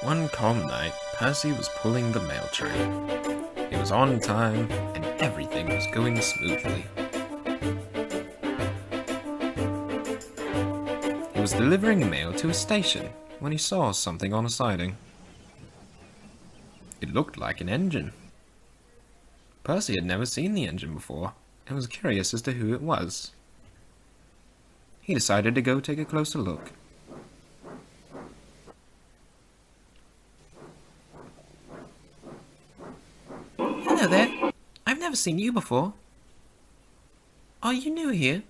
One calm night, Percy was pulling the mail train. He was on time, and everything was going smoothly. He was delivering mail to a station when he saw something on a siding. It looked like an engine. Percy had never seen the engine before, and was curious as to who it was. He decided to go take a closer look. Hello there. I've never seen you before. Are you new here?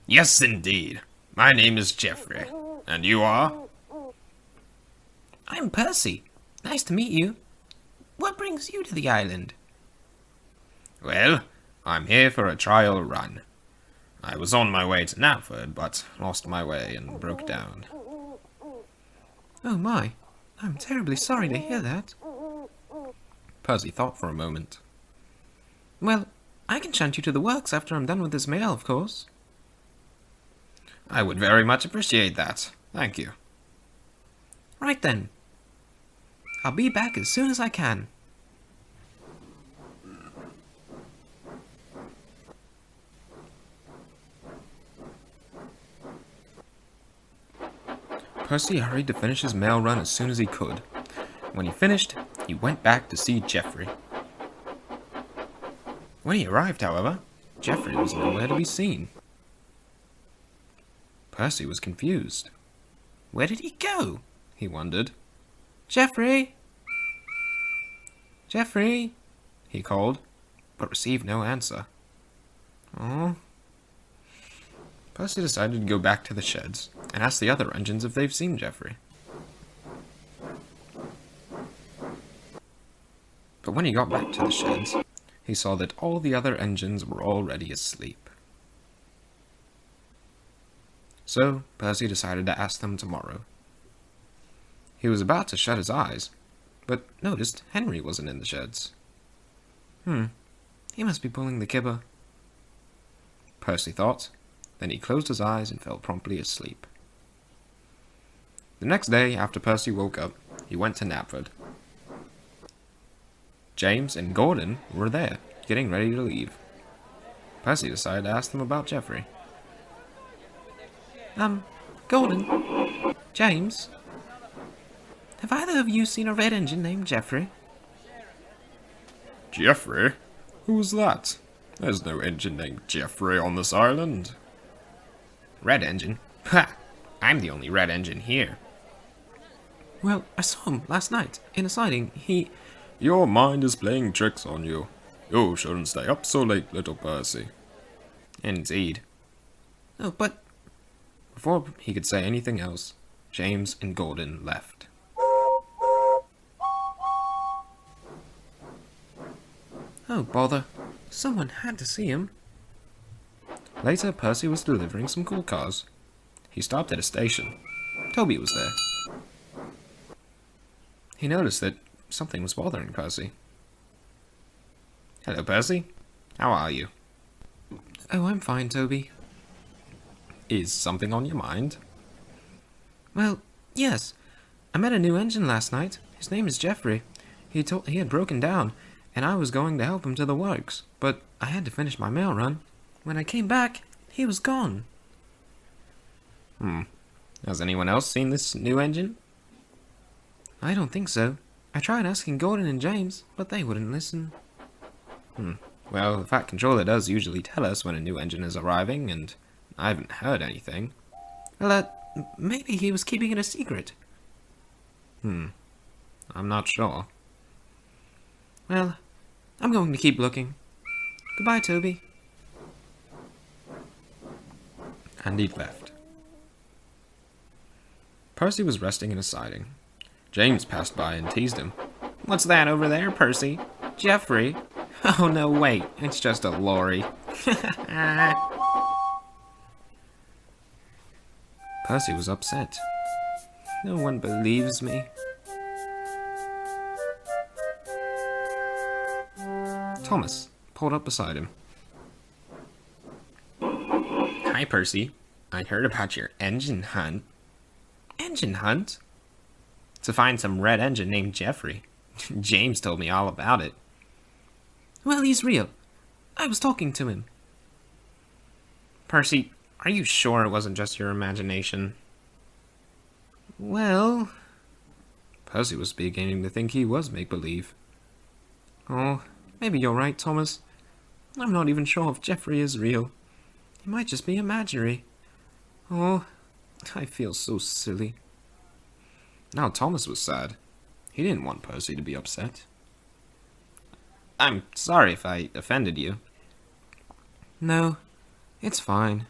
Yes, indeed. My name is Geoffrey. And you are? I'm Percy. Nice to meet you. What brings you to the island? Well, I'm here for a trial run. I was on my way to Knapford, but lost my way and broke down. Oh my. I'm terribly sorry to hear that. Percy thought for a moment. Well, I can shunt you to the works after I'm done with this mail, of course. I would very much appreciate that. Thank you. Right then. I'll be back as soon as I can. Percy hurried to finish his mail run as soon as he could. When he finished, he went back to see Geoffrey. When he arrived, however, Geoffrey was nowhere to be seen. Percy was confused. Where did he go? He wondered. Geoffrey! Geoffrey! He called, but received no answer. Oh. Percy decided to go back to the sheds and ask the other engines if they've seen Geoffrey. But when he got back to the sheds, he saw that all the other engines were already asleep. So, Percy decided to ask them tomorrow. He was about to shut his eyes, but noticed Henry wasn't in the sheds. He must be pulling the kibber. Percy thought. Then he closed his eyes and fell promptly asleep. The next day, after Percy woke up, he went to Knapford. James and Gordon were there, getting ready to leave. Percy decided to ask them about Geoffrey. Gordon? James? Have either of you seen a red engine named Geoffrey? Geoffrey? Who's that? There's no engine named Geoffrey on this island. Red engine? Ha! I'm the only red engine here. Well, I saw him last night in a siding. Your mind is playing tricks on you. You shouldn't stay up so late, little Percy. Indeed. Oh, but... Before he could say anything else, James and Gordon left. Oh, bother. Someone had to see him. Later, Percy was delivering some coal cars. He stopped at a station. Toby was there. He noticed that something was bothering Percy. Hello, Percy. How are you? Oh, I'm fine, Toby. Is something on your mind? Well, yes. I met a new engine last night. His name is Geoffrey. He had broken down, and I was going to help him to the works, but I had to finish my mail run. When I came back, he was gone. Has anyone else seen this new engine? I don't think so. I tried asking Gordon and James, but they wouldn't listen. Well, the Fat Controller does usually tell us when a new engine is arriving, and I haven't heard anything. Well, maybe he was keeping it a secret. I'm not sure. Well, I'm going to keep looking. Goodbye, Toby. And he left. Percy was resting in a siding. James passed by and teased him. What's that over there, Percy? Geoffrey? Oh, no, wait. It's just a lorry. Percy was upset. No one believes me. Thomas pulled up beside him. Hi, Percy. I heard about your engine hunt. engine hunt? To find some red engine named Jeffrey. James told me all about it. Well, he's real. I was talking to him. Percy, are you sure it wasn't just your imagination? Well... Percy was beginning to think he was make-believe. Oh, maybe you're right, Thomas. I'm not even sure if Jeffrey is real. He might just be imaginary. Oh, I feel so silly. Now Thomas was sad. He didn't want Percy to be upset. I'm sorry if I offended you. No, it's fine.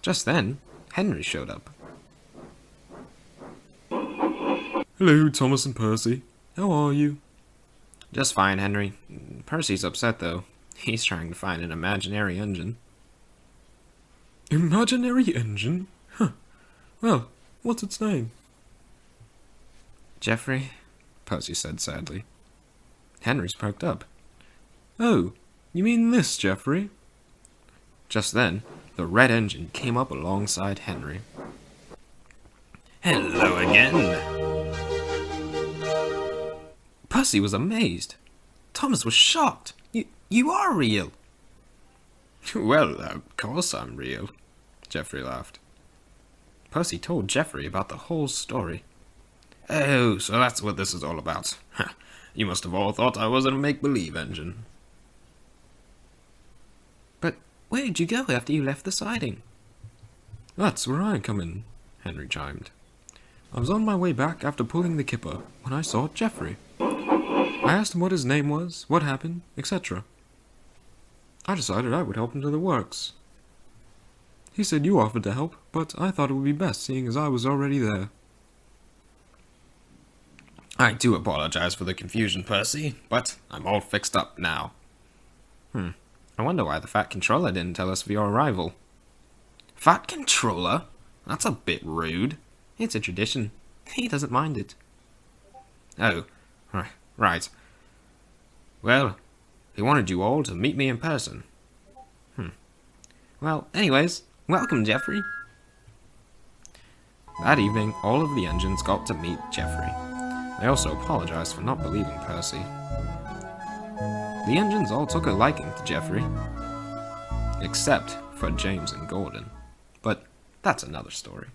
Just then, Henry showed up. Hello, Thomas and Percy. How are you? Just fine, Henry. Percy's upset, though. He's trying to find an imaginary engine. Imaginary engine? Huh. Well, what's its name? Jeffrey, Percy said sadly. Henry's perked up. Oh, you mean this, Jeffrey? Just then, the red engine came up alongside Henry. Hello again! Percy was amazed. Thomas was shocked. You are real. Well, of course I'm real, Jeffrey laughed. Percy told Jeffrey about the whole story. Oh, so that's what this is all about. You must have all thought I was a make-believe engine. But where did you go after you left the siding? That's where I come in, Henry chimed. I was on my way back after pulling the kipper when I saw Jeffrey. I asked him what his name was, what happened, etc. I decided I would help him to the works. He said you offered to help, but I thought it would be best seeing as I was already there. I do apologize for the confusion, Percy, but I'm all fixed up now. I wonder why the Fat Controller didn't tell us of your arrival. Fat Controller? That's a bit rude. It's a tradition. He doesn't mind it. Oh, right. Well, he wanted you all to meet me in person. Well, anyways, welcome, Jeffrey. That evening, all of the engines got to meet Jeffrey. They also apologized for not believing Percy. The engines all took a liking to Jeffrey, except for James and Gordon. But that's another story.